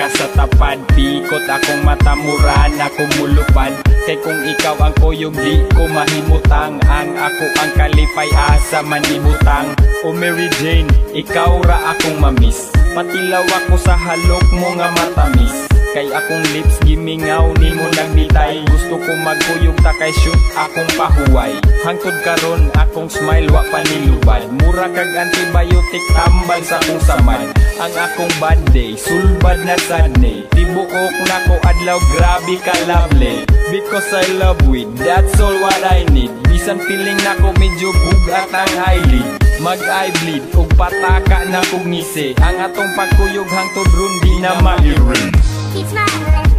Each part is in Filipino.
ka sa tapad. Pikot akong mata, mura na kumulupad. Kay kung ikaw ang kuyog di ko mahimutang. Ang ako ang kalipay asa manibutang. O Mary Jane, ikaw ra akong mamiss. Patilaw ako sa halok mo nga matamis. Kay akong lips gimingaw ni mo nagbitay. Gusto ko magkuyog ta kay shoot akong pahuway. Hangtod karon akong smile wa panilubad. Mura kag antibiotic tambal sa akong samad. Ang akong bad day, sulbad na sad day. Tibuok na ko adlaw, grabe ka lovely. Because I love with, that's all what I need. Bisan feeling na ko medyo bugat ang eyelid. Mag-eye bleed, ug pataka na kong ngisi. Ang atong pagkuyog hangtod ron di na ma-erase. Keep smiling,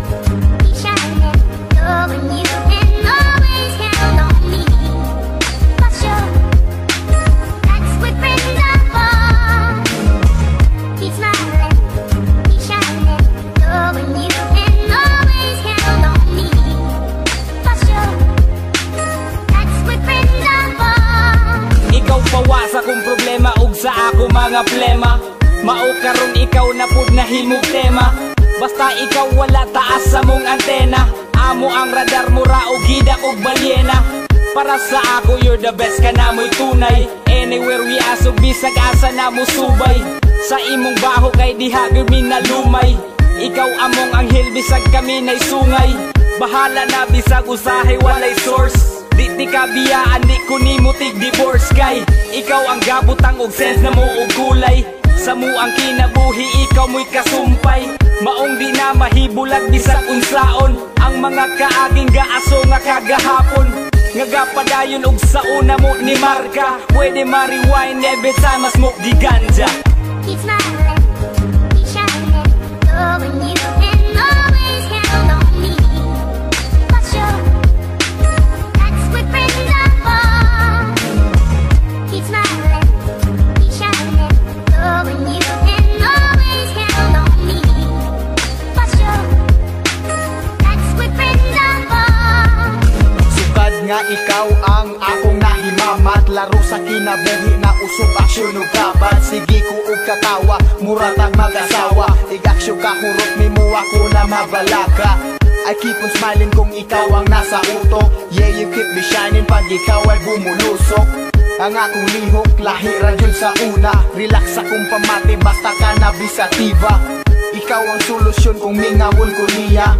keep shining, knowing you can always count on me. For sure, that's what friends are for. Keep smiling, keep shining, knowing you can always count on me. For sure, that's what friends are for. Ikaw pawa sa kong problema ug sa ako mga plema. Mao karon ikaw na pud nahimog tema. Basta ikaw wala taas sa mong antena. Amo ang radar mo ra o gida og balyena. Para sa ako you're the best ka na mo'y tunay. Anywhere we asog bisag asa na mo subay. Sa imong baho kay diha gami na lumay. Ikaw among anghel bisag kami nay sungay. Bahala na bisag usahay walay source. Di ka biyaan di ko nimo tig divorce kay ikaw ang gabutang og sense na mo og kulay. Sa mo ang kinabuhi ikaw mo'y kasumpay. Maong di na mahibulag bisag unsaon. Ang mga kaaging gaaso nga kagahapon. Nga gapadayon og sa una mo ni Marka. Pwede ma-rewind every time I smoke di ganja. Keep smiling, keep shining, knowing you can always count on me. For sure, that's what friends are for. Keep smiling, keep shining, knowing you can always count on me. For sure, that's what friends are for. Sukad nga ikaw ang akong nahimamat. Laro sa kinabuhi na usog aksyon ug kabat. Sige ko og katawa, muratang mag-asawa. Igaksyo ka hurot ni mo ako na mabalaka. I keep on smiling kung ikaw ang nasa utok. Yeah, you keep me shining pag ikaw ay bumulusok. Ang akong lihok, lahi ra yun sa una. Relax akong pamati, basta ka na bisativa. Ikaw ang solusyon kung mingawon ko niya.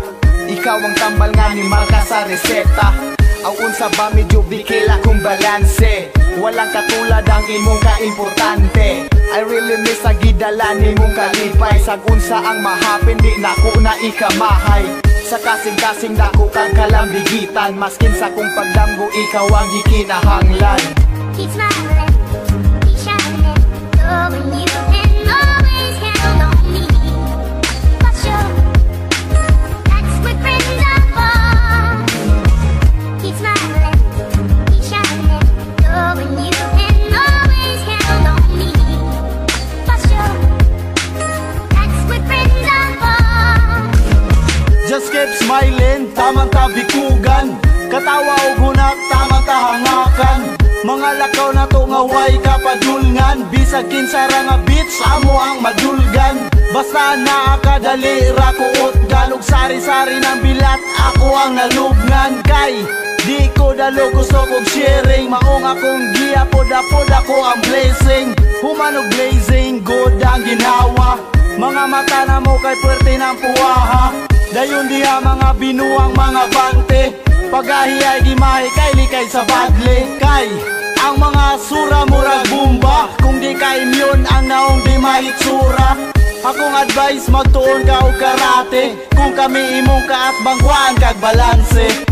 Ikaw ang tambal nga ni Marka sa reseta. Aun sa ba medyo bikila kung balanse. Walang katulad ang imong kaimportante. I really miss sa gidala ni mong kalipay. Sagunsa ang mahapin, di na ko na ikamahay. Sa kasing-kasing dako kang kalambigitan. Maskin sa kong pagdamgo, ikaw ang ikinahanglan. Keep smiling, keep shining, knowing you can always count on me. For sure, that's what friends are for. Keep smiling, keep shining, knowing you can always count on me. For sure, that's what friends are for. Just keep smiling, tamang kabikugan. Katawa o gunak, tamang kahangakan. Mga lakaw na to nga way kapadulngan. Bisag kinsara nga beats, amo ang madulgan. Basta naakadali ra kuot galog. Sari-sari ng bilat, ako ang nalugnan. Kay di ko dalo gusto kong sharing. Maong akong giya, pod-pod ako ang blessing. Humanog blazing, good ang ginawa. Mga mata na mo kay puwerte ng puwaha. Dayon diha mga binuang mga bante. Pagahi ay gimahi kay likay sa badle. Kay ang mga sura murag bumba. Kung di ka immune ang naong di mahitsura. Akong advice magtuon ka o karate. Kung kami imong ka at bangkuan kag balanse.